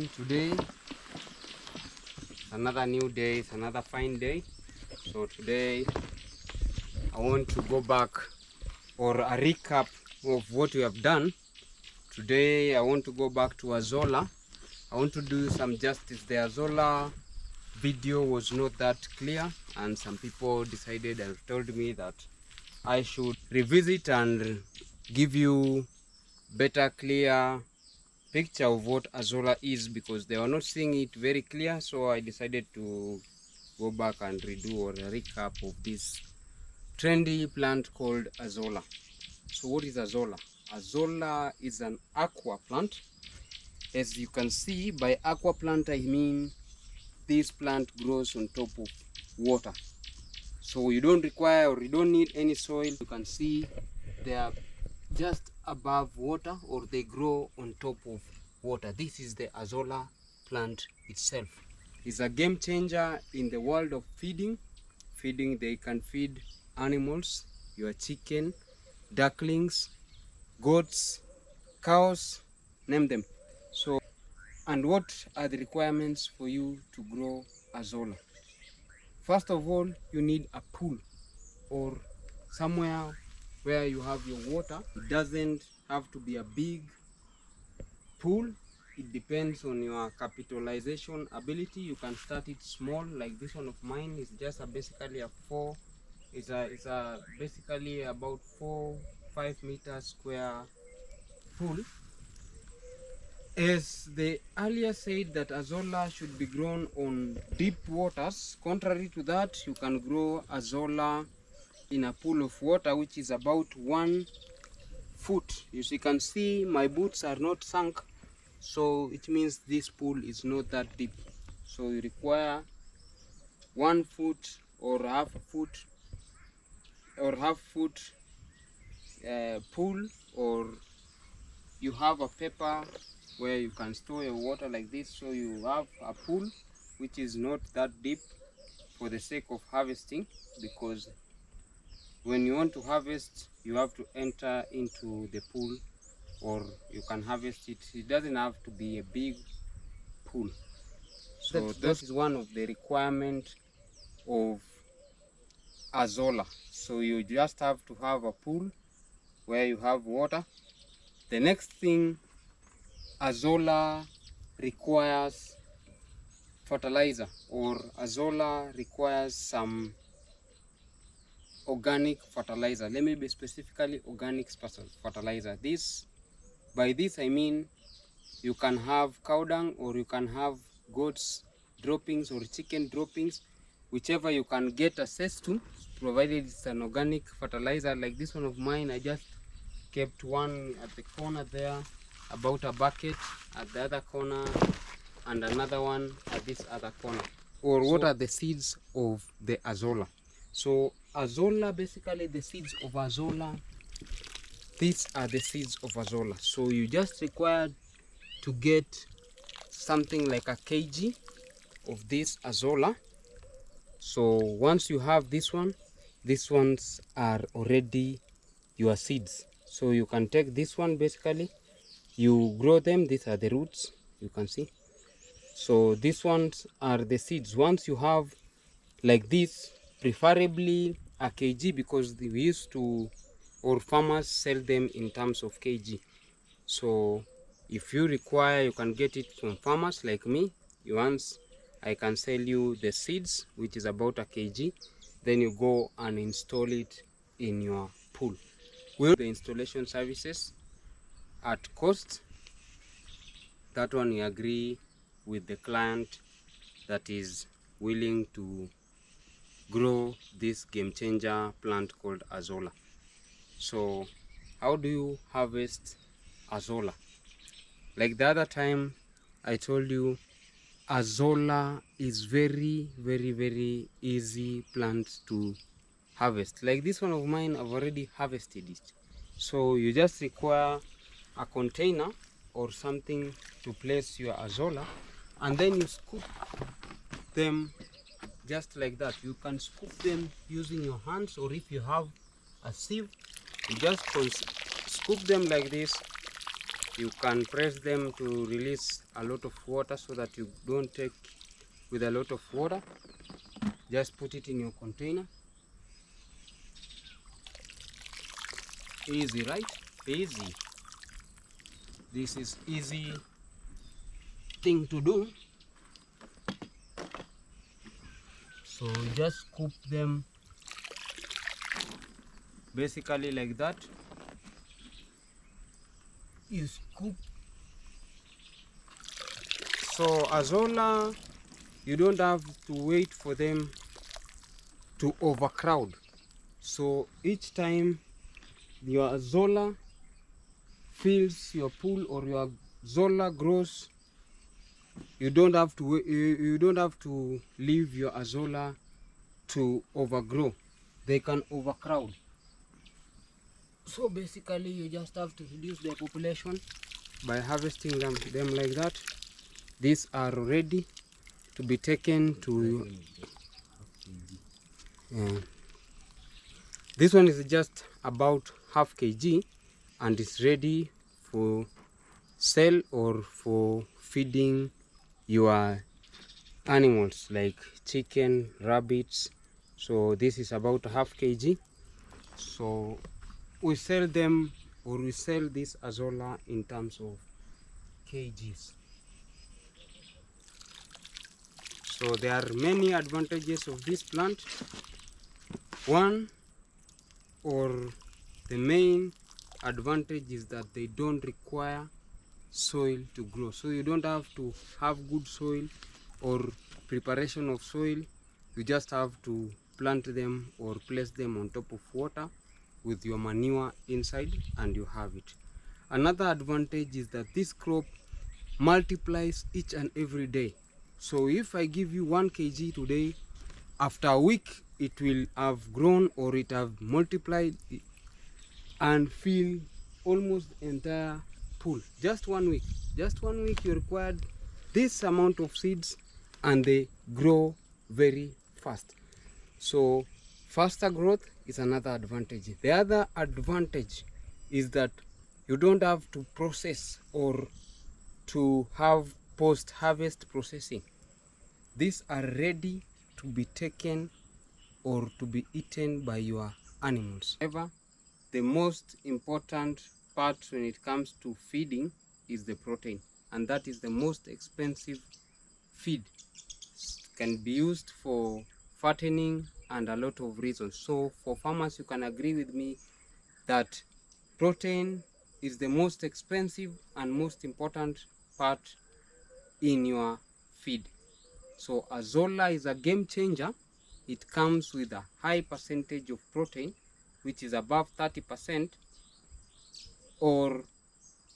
everyone. Today another new day, it's another fine day. So today I want to go back or a recap of what we have done. Today I want to go back to Azolla. I want to do some justice. The Azolla video was not that clear, and some people decided and told me that I should revisit and give you better clear picture of what Azolla is, because they were not seeing it very clear. So I decided to go back and redo or a recap of this trendy plant called Azolla. So what is Azolla? Azolla is an aqua plant. As you can see, by aqua plant I mean this plant grows on top of water. So you don't require or you don't need any soil. You can see they are just above water, or they grow on top of water. This is the Azolla plant itself. It's a game changer in the world of feeding. They can feed animals, your chicken, ducklings, goats, cows, name them. So, and what are the requirements for you to grow Azolla? First of all, you need a pool or somewhere where you have your water. It doesn't have to be a big pool. It depends on your capitalization ability. You can start it small, like this one of mine is just basically a basically about 4-5 meters square pool. As they earlier said that Azolla should be grown on deep waters. Contrary to that, you can grow Azolla in a pool of water which is about 1 foot. As you can see, my boots are not sunk, so it means this pool is not that deep. So you require 1 foot or half foot pool, or you have a paper where you can store your water like this. So you have a pool which is not that deep for the sake of harvesting, because when you want to harvest, you have to enter into the pool, or you can harvest it. It doesn't have to be a big pool. So that is one of the requirements of Azolla. So you just have to have a pool where you have water. The next thing, Azolla requires fertilizer, or Azolla requires some organic fertilizer. Let me be specifically organic fertilizer. By this I mean you can have cow dung, or you can have goats droppings or chicken droppings, whichever you can get access to, provided it's an organic fertilizer. Like this one of mine, I just kept one at the corner there, about a bucket at the other corner, and another one at this other corner. Or what are the seeds of the Azolla? So Azolla, basically the seeds of Azolla, these are the seeds of Azolla. So you just require to get something like a kg of this Azolla. So once you have this one, these ones are already your seeds. So you can take this one, basically you grow them. These are the roots, you can see. So these ones are the seeds. Once you have like this, preferably a kg, because we used to, or farmers sell them in terms of kg. So if you require, you can get it from farmers like me. Once I can sell you the seeds, which is about a kg, then you go and install it in your pool. We'll do the installation services at cost. That one you agree with the client that is willing to grow this game changer plant called Azolla. So how do you harvest Azolla? Like the other time I told you, Azolla is very easy plant to harvest. Like this one of mine, I've already harvested it. So you just require a container or something to place your Azolla, and then you scoop them just like that. You can scoop them using your hands, or if you have a sieve, you just scoop them like this, You can press them to release a lot of water so that you don't take with a lot of water. Just put it in your container. Easy, right? Easy. This is easy thing to do. So just scoop them basically like that. You scoop. So azola, you don't have to wait for them to overcrowd. So each time your azola fills your pool or your azola grows, you don't have to leave your azola to overgrow. They can overcrowd. So basically you just have to reduce their population by harvesting them like that. These are ready to be taken to this one is just about half kg and it's ready for sell or for feeding your animals like chicken, rabbits. So this is about half kg. So we sell them, or we sell this azola in terms of kgs. So there are many advantages of this plant. One, or the main advantage, is that they don't require soil to grow. So you don't have to have good soil or preparation of soil. You just have to plant them or place them on top of water with your manure inside and you have it. Another advantage is that this crop multiplies each and every day. So if I give you 1 kg today, after a week it will have grown or it have multiplied and fill almost the entire pool. Just 1 week. Just 1 week you required this amount of seeds and they grow very fast. So faster growth is another advantage. The other advantage is that you don't have to process or to have post-harvest processing. These are ready to be taken or to be eaten by your animals. However, the most important part when it comes to feeding is the protein, and that is the most expensive feed. It can be used for fattening and a lot of reasons. So for farmers, you can agree with me that protein is the most expensive and most important part in your feed. So azola is a game changer. It comes with a high percentage of protein, which is above 30%, or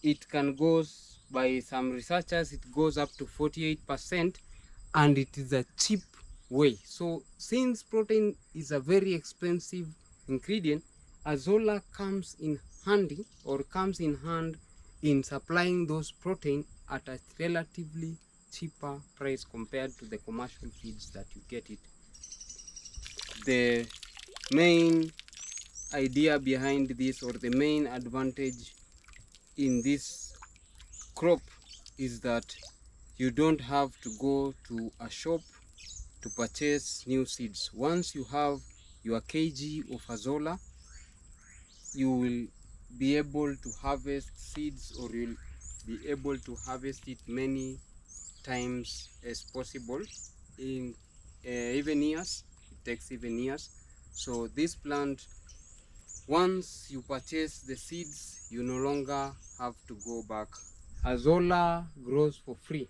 it can go, by some researchers, it goes up to 48%, and it is a cheap way. So since protein is a very expensive ingredient, azola comes in handy, or comes in hand, in supplying those protein at a relatively cheaper price compared to the commercial feeds that you get it. The main idea behind this, or the main advantage in this crop, is that you don't have to go to a shop to purchase new seeds. Once you have your kg of azola, you will be able to harvest seeds, or you'll be able to harvest it many times as possible in even years. It takes even years. So this plant, once you purchase the seeds, you no longer have to go back. Azola grows for free.